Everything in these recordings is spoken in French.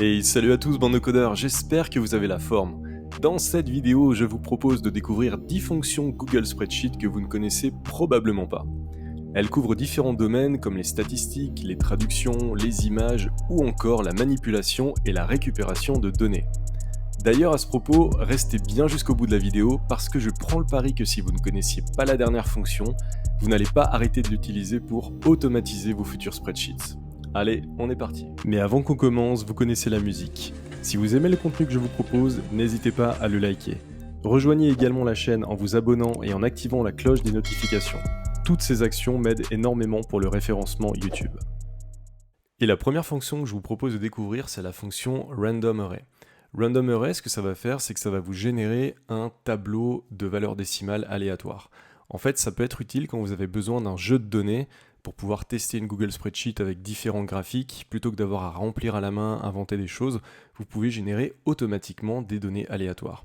Hey, salut à tous bande de codeurs, j'espère que vous avez la forme. Dans cette vidéo, je vous propose de découvrir 10 fonctions Google Spreadsheet que vous ne connaissez probablement pas. Elles couvrent différents domaines comme les statistiques, les traductions, les images ou encore la manipulation et la récupération de données. D'ailleurs à ce propos, restez bien jusqu'au bout de la vidéo parce que je prends le pari que si vous ne connaissiez pas la dernière fonction, vous n'allez pas arrêter de l'utiliser pour automatiser vos futurs spreadsheets. Allez, on est parti. Mais avant qu'on commence, vous connaissez la musique. Si vous aimez le contenu que je vous propose, n'hésitez pas à le liker. Rejoignez également la chaîne en vous abonnant et en activant la cloche des notifications. Toutes ces actions m'aident énormément pour le référencement YouTube. Et la première fonction que je vous propose de découvrir, c'est la fonction Random Array. Random Array, ce que ça va faire, c'est que ça va vous générer un tableau de valeurs décimales aléatoires. En fait, ça peut être utile quand vous avez besoin d'un jeu de données pour pouvoir tester une Google Spreadsheet avec différents graphiques. Plutôt que d'avoir à remplir à la main, inventer des choses, vous pouvez générer automatiquement des données aléatoires.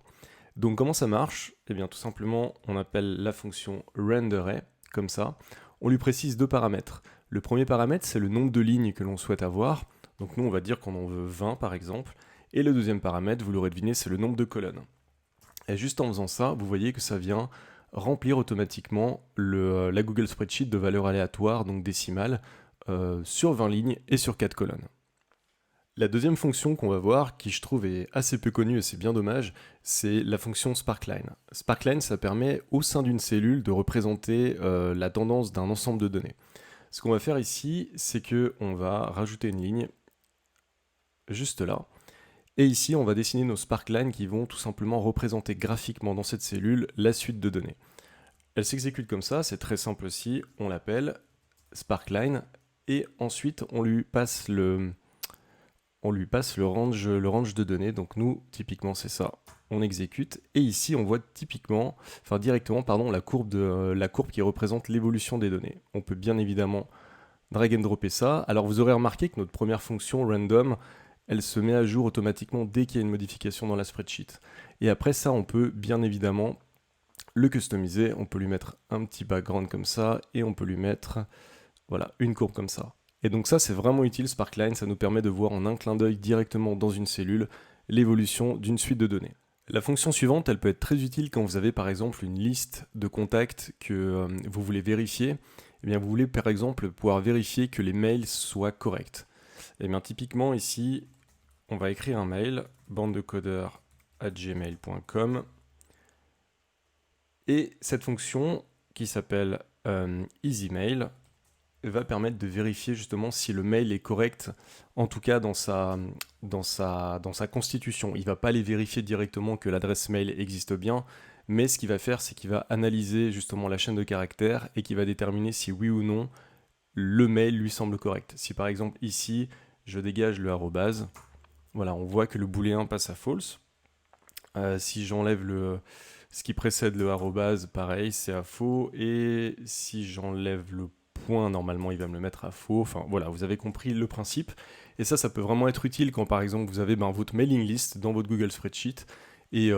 Donc comment ça marche? Eh bien tout simplement, on appelle la fonction RandArray, comme ça. On lui précise deux paramètres. Le premier paramètre, c'est le nombre de lignes que l'on souhaite avoir. Donc nous, on va dire qu'on en veut 20 par exemple. Et le deuxième paramètre, vous l'aurez deviné, c'est le nombre de colonnes. Et juste en faisant ça, vous voyez que ça vient remplir automatiquement la Google Spreadsheet de valeurs aléatoires, donc décimales, sur 20 lignes et sur 4 colonnes. La deuxième fonction qu'on va voir, qui je trouve est assez peu connue et c'est bien dommage, c'est la fonction Sparkline. Sparkline, ça permet au sein d'une cellule de représenter la tendance d'un ensemble de données. Ce qu'on va faire ici, c'est qu'on va rajouter une ligne, juste là, et ici on va dessiner nos Sparklines qui vont tout simplement représenter graphiquement dans cette cellule la suite de données. Elle s'exécute comme ça, c'est très simple aussi, on l'appelle Sparkline, et ensuite on lui passe le range de données. Donc nous, typiquement, c'est ça. On exécute. Et ici, on voit directement, la courbe qui représente l'évolution des données. On peut bien évidemment drag and dropper ça. Alors vous aurez remarqué que notre première fonction, random, elle se met à jour automatiquement dès qu'il y a une modification dans la spreadsheet. Et après ça, on peut bien évidemment le customiser. On peut lui mettre un petit background comme ça. Et on peut lui mettre une courbe comme ça. Et donc ça, c'est vraiment utile, Sparkline, ça nous permet de voir en un clin d'œil directement dans une cellule l'évolution d'une suite de données. La fonction suivante, elle peut être très utile quand vous avez par exemple une liste de contacts que vous voulez vérifier. Eh bien, vous voulez par exemple pouvoir vérifier que les mails soient corrects. Et bien typiquement ici, on va écrire un mail, bandecodeur@gmail.com, et cette fonction qui s'appelle EasyMail va permettre de vérifier justement si le mail est correct, en tout cas dans sa constitution. Il ne va pas aller vérifier directement que l'adresse mail existe bien, mais ce qu'il va faire, c'est qu'il va analyser justement la chaîne de caractères et qu'il va déterminer si oui ou non le mail lui semble correct. Si par exemple ici, je dégage le arrobase, voilà, on voit que le booléen passe à false. Si j'enlève ce qui précède le arrobase, pareil, c'est à faux. Et si j'enlève le point, normalement, il va me le mettre à faux. Enfin, voilà, vous avez compris le principe. Et ça peut vraiment être utile quand, par exemple, vous avez votre mailing list dans votre Google Spreadsheet. Et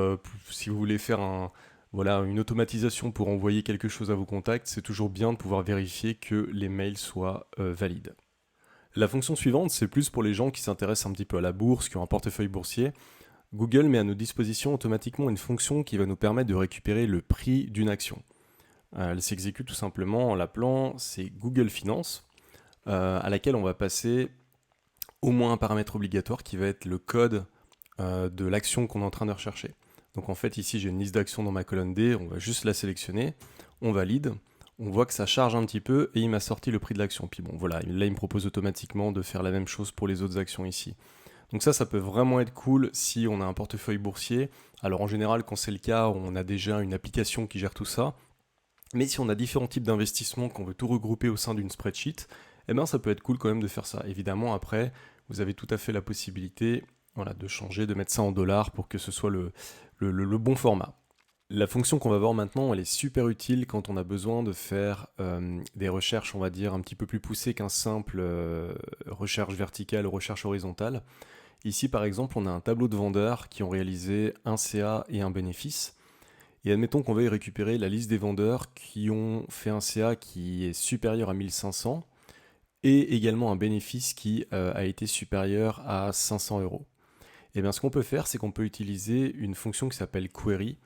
si vous voulez faire une automatisation pour envoyer quelque chose à vos contacts, c'est toujours bien de pouvoir vérifier que les mails soient valides. La fonction suivante, c'est plus pour les gens qui s'intéressent un petit peu à la bourse, qui ont un portefeuille boursier. Google met à nos dispositions automatiquement une fonction qui va nous permettre de récupérer le prix d'une action. Elle s'exécute tout simplement en l'appelant c'est Google Finance, à laquelle on va passer au moins un paramètre obligatoire qui va être le code de l'action qu'on est en train de rechercher. Donc en fait ici j'ai une liste d'actions dans ma colonne D, on va juste la sélectionner, on valide, on voit que ça charge un petit peu et il m'a sorti le prix de l'action. Puis bon voilà, là il me propose automatiquement de faire la même chose pour les autres actions ici. Donc ça peut vraiment être cool si on a un portefeuille boursier. Alors en général, quand c'est le cas, on a déjà une application qui gère tout ça. Mais si on a différents types d'investissements qu'on veut tout regrouper au sein d'une spreadsheet, eh ben ça peut être cool quand même de faire ça. Évidemment, après, vous avez tout à fait la possibilité de changer, de mettre ça en dollars pour que ce soit le bon format. La fonction qu'on va voir maintenant, elle est super utile quand on a besoin de faire des recherches, on va dire, un petit peu plus poussées qu'un simple recherche verticale ou recherche horizontale. Ici, par exemple, on a un tableau de vendeurs qui ont réalisé un CA et un bénéfice. Et admettons qu'on veuille récupérer la liste des vendeurs qui ont fait un CA qui est supérieur à 1500 et également un bénéfice qui a été supérieur à 500 euros. Et bien ce qu'on peut faire, c'est qu'on peut utiliser une fonction qui s'appelle query,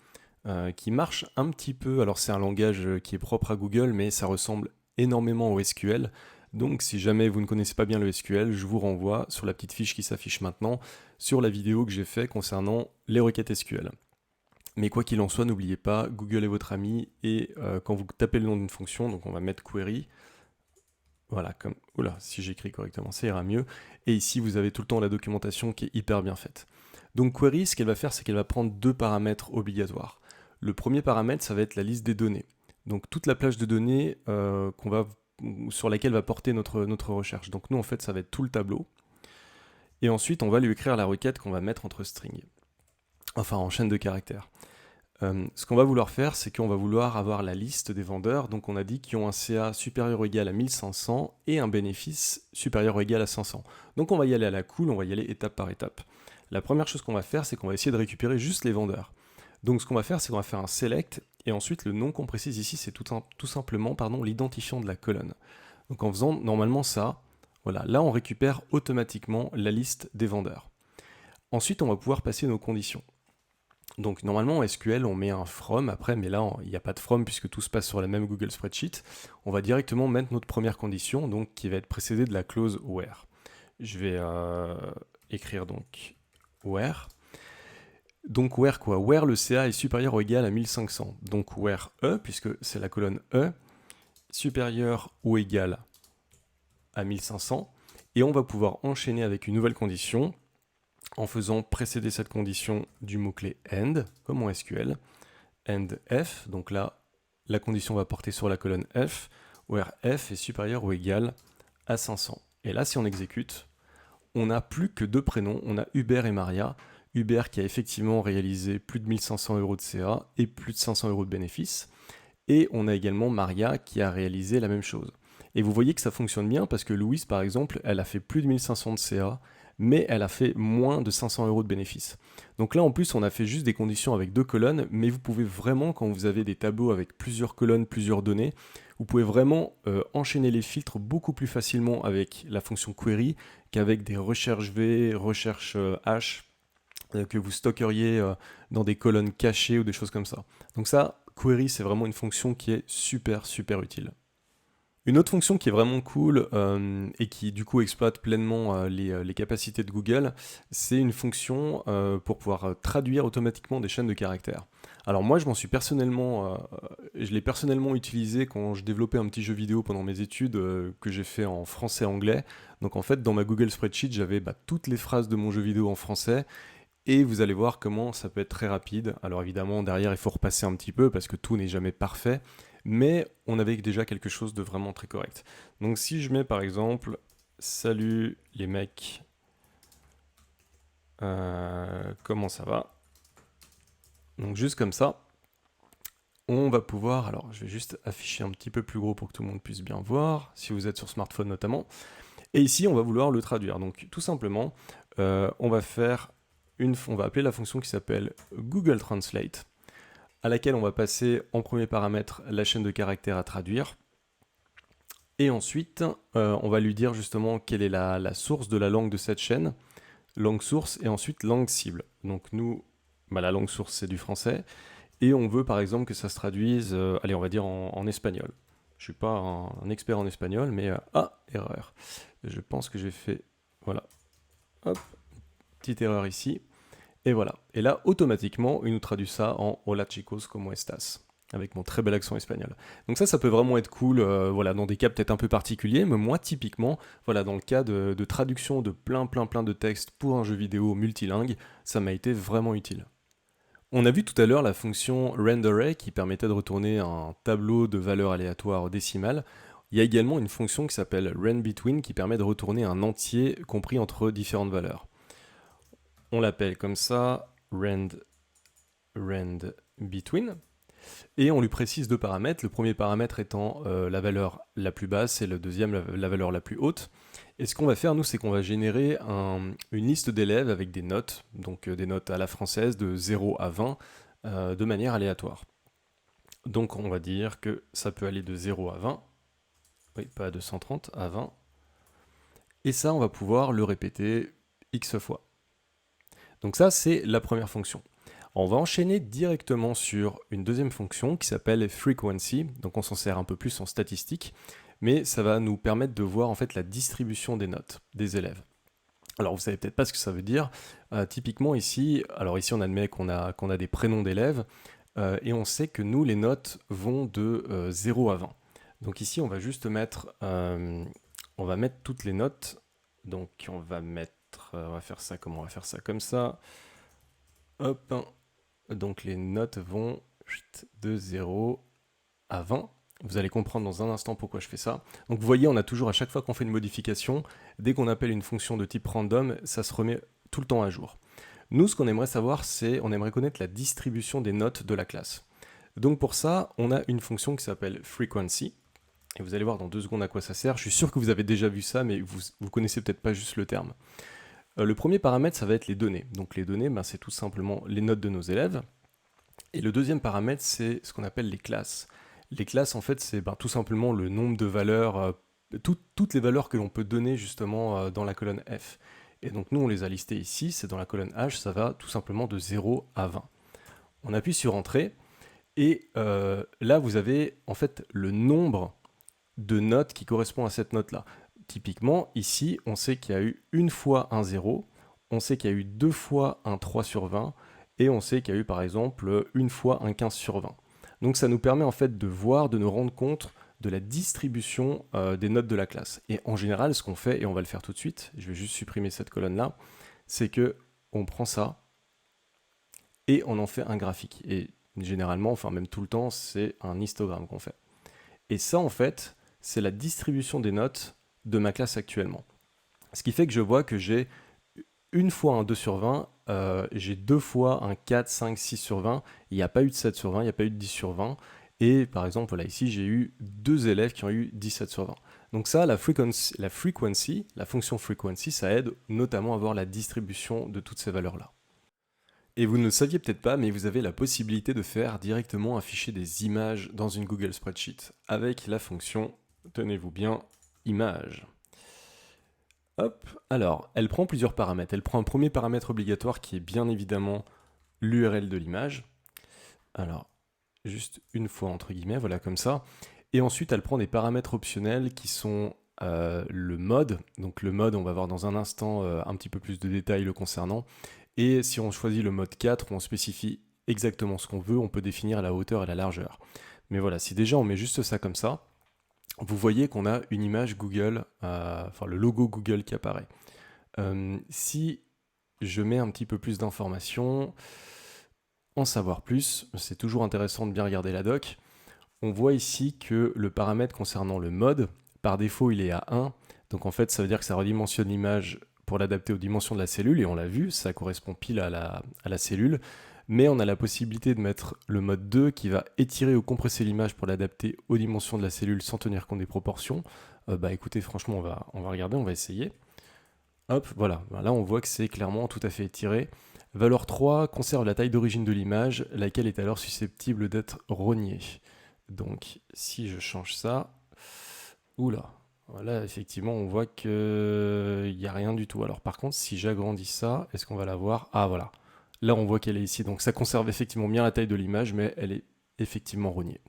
qui marche un petit peu, alors c'est un langage qui est propre à Google, mais ça ressemble énormément au SQL. Donc si jamais vous ne connaissez pas bien le SQL, je vous renvoie sur la petite fiche qui s'affiche maintenant, sur la vidéo que j'ai fait concernant les requêtes SQL. Mais quoi qu'il en soit, n'oubliez pas, Google est votre ami, et quand vous tapez le nom d'une fonction, donc on va mettre query, voilà, comme, oula, si j'écris correctement, ça ira mieux. Et ici, vous avez tout le temps la documentation qui est hyper bien faite. Donc query, ce qu'elle va faire, c'est qu'elle va prendre deux paramètres obligatoires. Le premier paramètre, ça va être la liste des données. Donc toute la plage de données sur laquelle va porter notre recherche. Donc nous, en fait, ça va être tout le tableau. Et ensuite, on va lui écrire la requête qu'on va mettre entre string. Enfin, en chaîne de caractères. Ce qu'on va vouloir faire, c'est qu'on va vouloir avoir la liste des vendeurs, donc on a dit qu'ils ont un CA supérieur ou égal à 1500 et un bénéfice supérieur ou égal à 500. Donc on va y aller à la cool, on va y aller étape par étape. La première chose qu'on va faire, c'est qu'on va essayer de récupérer juste les vendeurs. Donc ce qu'on va faire, c'est qu'on va faire un select, et ensuite le nom qu'on précise ici, c'est tout simplement l'identifiant de la colonne. Donc en faisant normalement ça, voilà, là on récupère automatiquement la liste des vendeurs. Ensuite, on va pouvoir passer nos conditions. Donc normalement en SQL on met un from après, mais là il n'y a pas de from puisque tout se passe sur la même Google Spreadsheet. On va directement mettre notre première condition, donc qui va être précédée de la clause where. Je vais écrire donc where. Donc where quoi? Where le CA est supérieur ou égal à 1500. Donc where E, puisque c'est la colonne E, supérieur ou égal à 1500. Et on va pouvoir enchaîner avec une nouvelle condition, en faisant précéder cette condition du mot-clé end, comme en SQL, end f, donc là, la condition va porter sur la colonne f, where f est supérieur ou égal à 500. Et là, si on exécute, on n'a plus que deux prénoms, on a Hubert et Maria. Hubert qui a effectivement réalisé plus de 1500 euros de CA et plus de 500 euros de bénéfices. Et on a également Maria qui a réalisé la même chose. Et vous voyez que ça fonctionne bien parce que Louise, par exemple, elle a fait plus de 1500 de CA, mais elle a fait moins de 500 euros de bénéfices. Donc là, en plus, on a fait juste des conditions avec deux colonnes, mais vous pouvez vraiment, quand vous avez des tableaux avec plusieurs colonnes, plusieurs données, vous pouvez vraiment enchaîner les filtres beaucoup plus facilement avec la fonction query qu'avec des recherches V, recherches H, que vous stockeriez dans des colonnes cachées ou des choses comme ça. Donc ça, query, c'est vraiment une fonction qui est super, super utile. Une autre fonction qui est vraiment cool et qui du coup exploite pleinement les capacités de Google, c'est une fonction pour pouvoir traduire automatiquement des chaînes de caractères. Alors moi je l'ai personnellement utilisé quand je développais un petit jeu vidéo pendant mes études que j'ai fait en français et anglais. Donc en fait dans ma Google Spreadsheet j'avais toutes les phrases de mon jeu vidéo en français. Et vous allez voir comment ça peut être très rapide. Alors évidemment, derrière, il faut repasser un petit peu parce que tout n'est jamais parfait. Mais on avait déjà quelque chose de vraiment très correct. Donc si je mets par exemple « Salut les mecs, comment ça va ?» Donc juste comme ça, on va pouvoir... Alors je vais juste afficher un petit peu plus gros pour que tout le monde puisse bien voir, si vous êtes sur smartphone notamment. Et ici, on va vouloir le traduire. Donc tout simplement, on va appeler la fonction qui s'appelle Google Translate, à laquelle on va passer en premier paramètre la chaîne de caractères à traduire. Et ensuite, on va lui dire justement quelle est la source de la langue de cette chaîne, langue source, et ensuite langue cible. Donc nous, la langue source c'est du français, et on veut par exemple que ça se traduise, allez on va dire en espagnol. Je suis pas un expert en espagnol, mais erreur. Je pense que j'ai fait, voilà, hop, petite erreur ici. Et voilà. Et là, automatiquement, il nous traduit ça en Hola chicos, como estas, avec mon très bel accent espagnol. Donc ça peut vraiment être cool, voilà, dans des cas peut-être un peu particuliers, mais moi, typiquement, voilà, dans le cas de traduction de plein de textes pour un jeu vidéo multilingue, ça m'a été vraiment utile. On a vu tout à l'heure la fonction renderArray qui permettait de retourner un tableau de valeurs aléatoires décimales. Il y a également une fonction qui s'appelle renBetween qui permet de retourner un entier compris entre différentes valeurs. On l'appelle comme ça, renBetween, et on lui précise deux paramètres, le premier paramètre étant la valeur la plus basse et le deuxième la valeur la plus haute. Et ce qu'on va faire, nous, c'est qu'on va générer une liste d'élèves avec des notes, donc des notes à la française de 0 à 20, de manière aléatoire. Donc on va dire que ça peut aller de 0 à 20, oui, pas à 230, à 20, Et ça, on va pouvoir le répéter X fois. Donc ça, c'est la première fonction. On va enchaîner directement sur une deuxième fonction qui s'appelle frequency. Donc on s'en sert un peu plus en statistique, mais ça va nous permettre de voir en fait la distribution des notes des élèves. Alors vous savez peut-être pas ce que ça veut dire. Typiquement ici, alors ici on admet qu'on a des prénoms d'élèves et on sait que nous les notes vont de 0 à 20. Donc ici on va juste mettre, on va mettre toutes les notes. Donc on va faire ça comme on va faire ça comme ça. Hop. Donc les notes vont de 0 à 20. Vous allez comprendre dans un instant pourquoi je fais ça. Donc vous voyez, on a toujours à chaque fois qu'on fait une modification, dès qu'on appelle une fonction de type random, ça se remet tout le temps à jour. Nous, ce qu'on aimerait savoir, c'est, on aimerait connaître la distribution des notes de la classe. Donc pour ça, on a une fonction qui s'appelle frequency. Et vous allez voir dans 2 secondes à quoi ça sert. Je suis sûr que vous avez déjà vu ça, mais vous connaissez peut-être pas juste le terme. Le premier paramètre, ça va être les données. Donc les données, c'est tout simplement les notes de nos élèves. Et le deuxième paramètre, c'est ce qu'on appelle les classes. Les classes, en fait, c'est tout simplement le nombre de valeurs, toutes les valeurs que l'on peut donner justement dans la colonne F. Et donc nous, on les a listées ici, c'est dans la colonne H, ça va tout simplement de 0 à 20. On appuie sur Entrée, et là, vous avez en fait le nombre de notes qui correspond à cette note-là. Typiquement, ici, on sait qu'il y a eu une fois un 0, on sait qu'il y a eu 2 fois un 3 sur 20, et on sait qu'il y a eu par exemple une fois un 15 sur 20. Donc ça nous permet en fait de voir, de nous rendre compte de la distribution des notes de la classe. Et en général, ce qu'on fait, et on va le faire tout de suite, je vais juste supprimer cette colonne-là, c'est que on prend ça et on en fait un graphique. Et généralement, enfin même tout le temps, c'est un histogramme qu'on fait. Et ça, en fait, c'est la distribution des notes de ma classe actuellement. Ce qui fait que je vois que j'ai une fois un 2 sur 20, j'ai 2 fois un 4, 5, 6 sur 20, il n'y a pas eu de 7 sur 20, il n'y a pas eu de 10 sur 20, et par exemple, voilà, ici, j'ai eu 2 élèves qui ont eu 17 sur 20. Donc ça, la fonction frequency, ça aide notamment à voir la distribution de toutes ces valeurs-là. Et vous ne le saviez peut-être pas, mais vous avez la possibilité de faire directement afficher des images dans une Google Spreadsheet avec la fonction, tenez-vous bien, image. Hop, alors, elle prend plusieurs paramètres. Elle prend un premier paramètre obligatoire qui est bien évidemment l'URL de l'image. Alors, juste une fois entre guillemets, voilà comme ça. Et ensuite, elle prend des paramètres optionnels qui sont le mode. Donc le mode, on va voir dans un instant un petit peu plus de détails le concernant. Et si on choisit le mode 4, on spécifie exactement ce qu'on veut, on peut définir la hauteur et la largeur. Mais voilà, si déjà on met juste ça comme ça, vous voyez qu'on a une image Google, enfin le logo Google qui apparaît. Si je mets un petit peu plus d'informations, en savoir plus, c'est toujours intéressant de bien regarder la doc. On voit ici que le paramètre concernant le mode, par défaut il est à 1, donc en fait ça veut dire que ça redimensionne l'image pour l'adapter aux dimensions de la cellule, et on l'a vu, ça correspond pile à la cellule, mais on a la possibilité de mettre le mode 2 qui va étirer ou compresser l'image pour l'adapter aux dimensions de la cellule sans tenir compte des proportions. Écoutez, franchement, on va regarder, on va essayer. Hop, voilà, là on voit que c'est clairement tout à fait étiré. Valeur 3 conserve la taille d'origine de l'image, laquelle est alors susceptible d'être rognée. Donc si je change ça, oula, voilà, effectivement on voit qu'il n'y a rien du tout. Alors par contre, si j'agrandis ça, est-ce qu'on va la voir? Ah voilà, là on voit qu'elle est ici, donc ça conserve effectivement bien la taille de l'image, mais elle est effectivement rognée.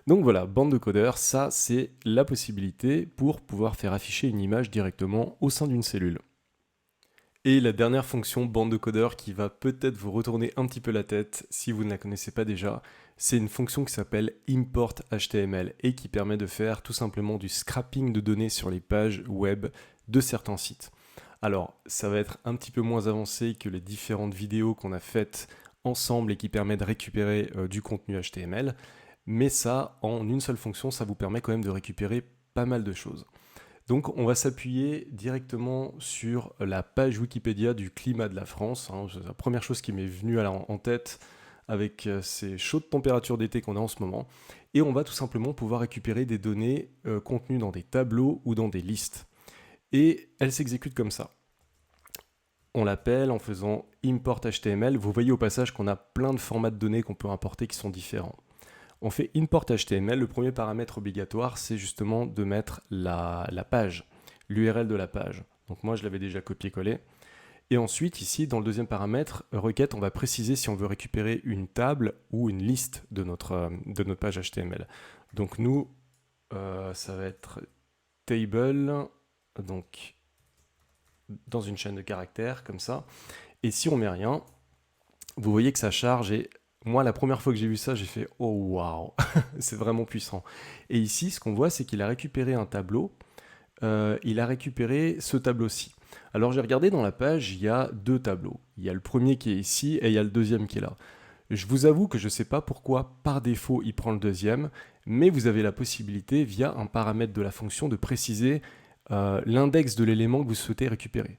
Donc voilà, bande de codeurs, ça c'est la possibilité pour pouvoir faire afficher une image directement au sein d'une cellule. Et la dernière fonction bande de codeurs qui va peut-être vous retourner un petit peu la tête si vous ne la connaissez pas déjà, c'est une fonction qui s'appelle import HTML et qui permet de faire tout simplement du scrapping de données sur les pages web de certains sites. Alors, ça va être un petit peu moins avancé que les différentes vidéos qu'on a faites ensemble et qui permettent de récupérer du contenu HTML, mais ça, en une seule fonction, ça vous permet quand même de récupérer pas mal de choses. Donc on va s'appuyer directement sur la page Wikipédia du climat de la France. C'est la première chose qui m'est venue en tête avec ces chaudes températures d'été qu'on a en ce moment. Et on va tout simplement pouvoir récupérer des données contenues dans des tableaux ou dans des listes. Et elle s'exécute comme ça. On l'appelle en faisant import HTML. Vous voyez au passage qu'on a plein de formats de données qu'on peut importer qui sont différents. On fait import HTML, le premier paramètre obligatoire, c'est justement de mettre la page, l'URL de la page. Donc moi, je l'avais déjà copié-collé. Et ensuite, ici, dans le deuxième paramètre, requête, on va préciser si on veut récupérer une table ou une liste de notre page HTML. Donc nous, ça va être table, donc dans une chaîne de caractères, comme ça. Et si on met rien, vous voyez que ça charge et moi, la première fois que j'ai vu ça, j'ai fait « Oh, waouh !» C'est vraiment puissant. Et ici, ce qu'on voit, c'est qu'il a récupéré un tableau. Il a récupéré ce tableau-ci. Alors, j'ai regardé dans la page, il y a deux tableaux. Il y a le premier qui est ici et il y a le deuxième qui est là. Je vous avoue que je ne sais pas pourquoi, par défaut, il prend le deuxième, mais vous avez la possibilité, via un paramètre de la fonction, de préciser l'index de l'élément que vous souhaitez récupérer.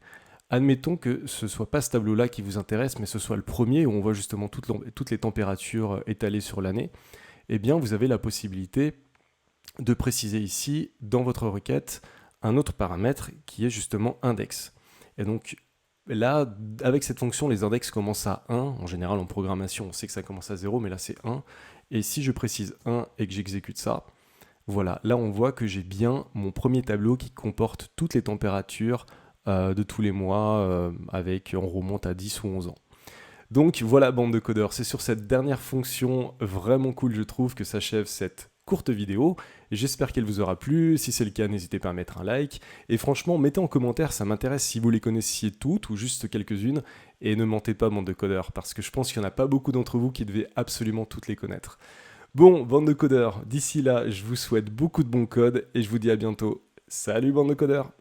Admettons que ce ne soit pas ce tableau-là qui vous intéresse, mais ce soit le premier où on voit justement toutes les températures étalées sur l'année. Eh bien, vous avez la possibilité de préciser ici, dans votre requête, un autre paramètre qui est justement index. Et donc, là, avec cette fonction, les index commencent à 1. En général, en programmation, on sait que ça commence à 0, mais là, c'est 1. Et si je précise 1 et que j'exécute ça, voilà, là, on voit que j'ai bien mon premier tableau qui comporte toutes les températures de tous les mois, on remonte à 10 ou 11 ans. Donc voilà, bande de codeurs, c'est sur cette dernière fonction vraiment cool, je trouve, que s'achève cette courte vidéo. J'espère qu'elle vous aura plu. Si c'est le cas, n'hésitez pas à mettre un like. Et franchement, mettez en commentaire, ça m'intéresse si vous les connaissiez toutes ou juste quelques-unes. Et ne mentez pas, bande de codeurs, parce que je pense qu'il n'y en a pas beaucoup d'entre vous qui devaient absolument toutes les connaître. Bon, bande de codeurs, d'ici là, je vous souhaite beaucoup de bons codes et je vous dis à bientôt. Salut, bande de codeurs!